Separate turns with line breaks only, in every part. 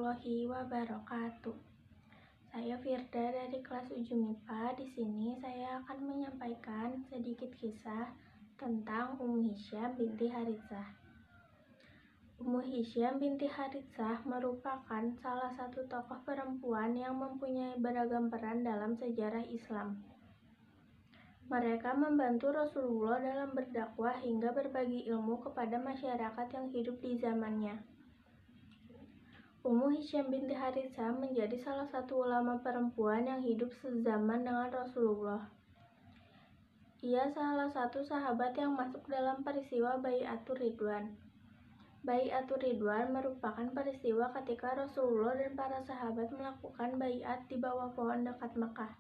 warahmatullahi wabarakatuh. Saya Firda dari kelas 7 MIPA. Di sini saya akan menyampaikan sedikit kisah tentang Ummu Hisyam binti Haritsah. Ummu Hisyam binti Haritsah merupakan salah satu tokoh perempuan yang mempunyai beragam peran dalam sejarah Islam. Mereka membantu Rasulullah dalam berdakwah hingga berbagi ilmu kepada masyarakat yang hidup di zamannya. Ummu Hisyam binti Haritsah menjadi salah satu ulama perempuan yang hidup sezaman dengan Rasulullah. Ia salah satu sahabat yang masuk dalam peristiwa Bai'atur Ridwan. Bai'atur Ridwan merupakan peristiwa ketika Rasulullah dan para sahabat melakukan bai'at di bawah pohon dekat Mekah.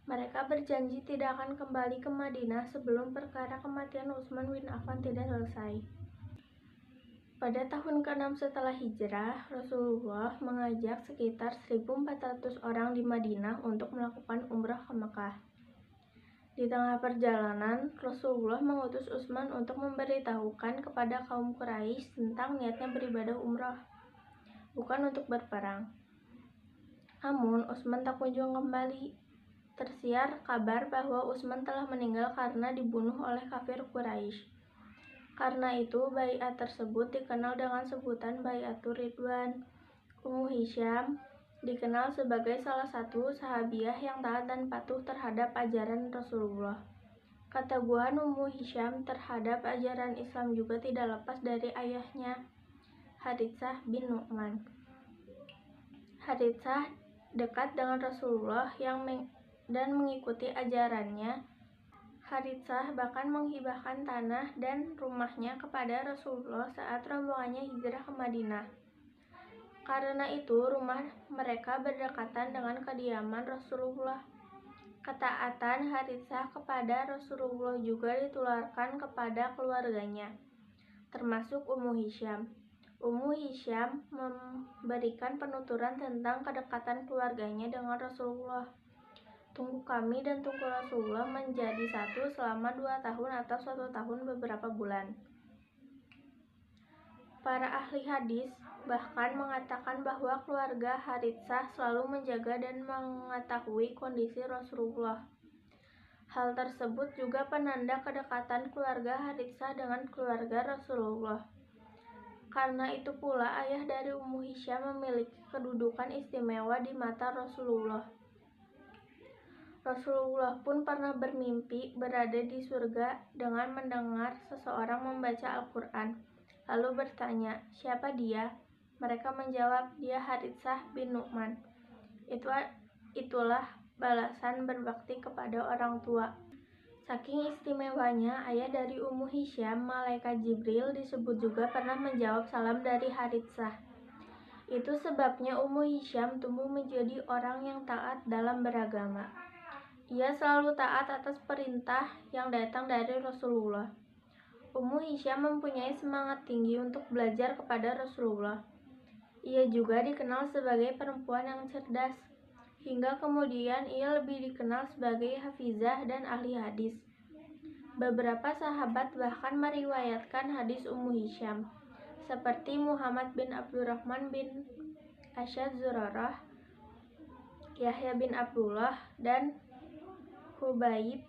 Mereka berjanji tidak akan kembali ke Madinah sebelum perkara kematian Utsman bin Affan tidak selesai. Pada tahun ke-6 setelah hijrah, Rasulullah mengajak sekitar 1.400 orang di Madinah untuk melakukan umrah ke Mekah. Di tengah perjalanan, Rasulullah mengutus Utsman untuk memberitahukan kepada kaum Quraisy tentang niatnya beribadah umrah, bukan untuk berperang. Namun, Utsman tak kunjung kembali. Tersiar kabar bahwa Utsman telah meninggal karena dibunuh oleh kafir Quraisy. Karena itu, baiat tersebut dikenal dengan sebutan Bai'atur Ridwan. Ummu Hisyam dikenal sebagai salah satu sahabiah yang taat dan patuh terhadap ajaran Rasulullah. Keteguhan Ummu Hisyam terhadap ajaran Islam juga tidak lepas dari ayahnya, Haritsah bin Nu'man. Haritsah dekat dengan Rasulullah dan mengikuti ajarannya. Haritsah bahkan menghibahkan tanah dan rumahnya kepada Rasulullah saat rombongannya hijrah ke Madinah. Karena itu, rumah mereka berdekatan dengan kediaman Rasulullah. Ketaatan Haritsah kepada Rasulullah juga ditularkan kepada keluarganya, termasuk Ummu Hisyam. Ummu Hisyam memberikan penuturan tentang kedekatan keluarganya dengan Rasulullah. Tunggu kami dan tunggu Rasulullah menjadi satu selama 2 tahun atau 1 tahun beberapa bulan. Para ahli hadis bahkan mengatakan bahwa keluarga Haritsah selalu menjaga dan mengetahui kondisi Rasulullah. Hal tersebut juga penanda kedekatan keluarga Haritsah dengan keluarga Rasulullah. Karena itu pula ayah dari Ummu Hisyam memiliki kedudukan istimewa di mata Rasulullah. Rasulullah pun pernah bermimpi berada di surga dengan mendengar seseorang membaca Al-Quran. Lalu bertanya, siapa dia? Mereka menjawab, dia Haritsah bin Nu'man. Itulah balasan berbakti kepada orang tua. Saking istimewanya ayah dari Ummu Hisyam, Malaikat Jibril disebut juga pernah menjawab salam dari Haritsah. Itu sebabnya Ummu Hisyam tumbuh menjadi orang yang taat dalam beragama. Ia selalu taat atas perintah yang datang dari Rasulullah. Ummu Hisyam mempunyai semangat tinggi untuk belajar kepada Rasulullah. Ia juga dikenal sebagai perempuan yang cerdas. Hingga kemudian ia lebih dikenal sebagai hafizah dan ahli hadis. Beberapa sahabat bahkan meriwayatkan hadis Ummu Hisyam, seperti Muhammad bin Abdurrahman bin Asyad Zurarah, Yahya bin Abdullah, dan Hubaib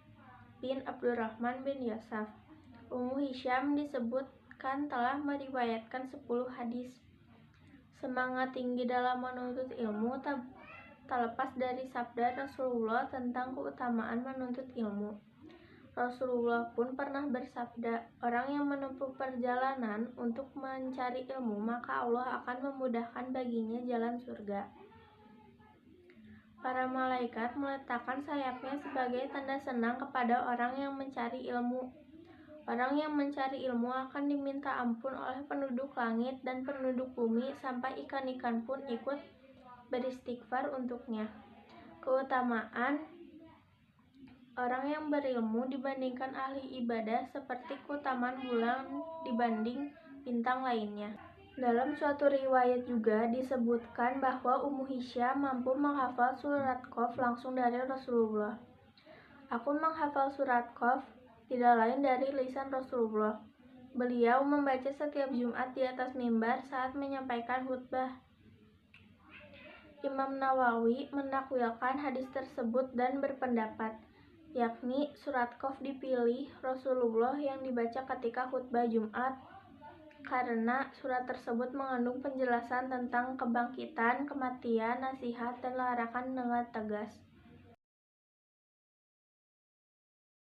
bin Abdurrahman bin Yasaf. Ummu Hisyam disebutkan telah meriwayatkan 10 hadis. Semangat tinggi dalam menuntut ilmu tak lepas dari sabda Rasulullah tentang keutamaan menuntut ilmu. Rasulullah pun pernah bersabda, orang yang menempuh perjalanan untuk mencari ilmu, maka Allah akan memudahkan baginya jalan surga. Para malaikat meletakkan sayapnya sebagai tanda senang kepada orang yang mencari ilmu. Orang yang mencari ilmu akan diminta ampun oleh penduduk langit dan penduduk bumi sampai ikan-ikan pun ikut beristighfar untuknya. Keutamaan orang yang berilmu dibandingkan ahli ibadah seperti keutamaan bulan dibanding bintang lainnya. Dalam suatu riwayat juga disebutkan bahwa Ummu Hisyam mampu menghafal surat Qaf langsung dari Rasulullah. Aku menghafal surat Qaf tidak lain dari lisan Rasulullah. Beliau membaca setiap Jumat di atas mimbar saat menyampaikan khutbah. Imam Nawawi menakwilkan hadis tersebut dan berpendapat, yakni surat Qaf dipilih Rasulullah yang dibaca ketika khutbah Jumat karena surat tersebut mengandung penjelasan tentang kebangkitan, kematian, nasihat, dan larangan dengan tegas.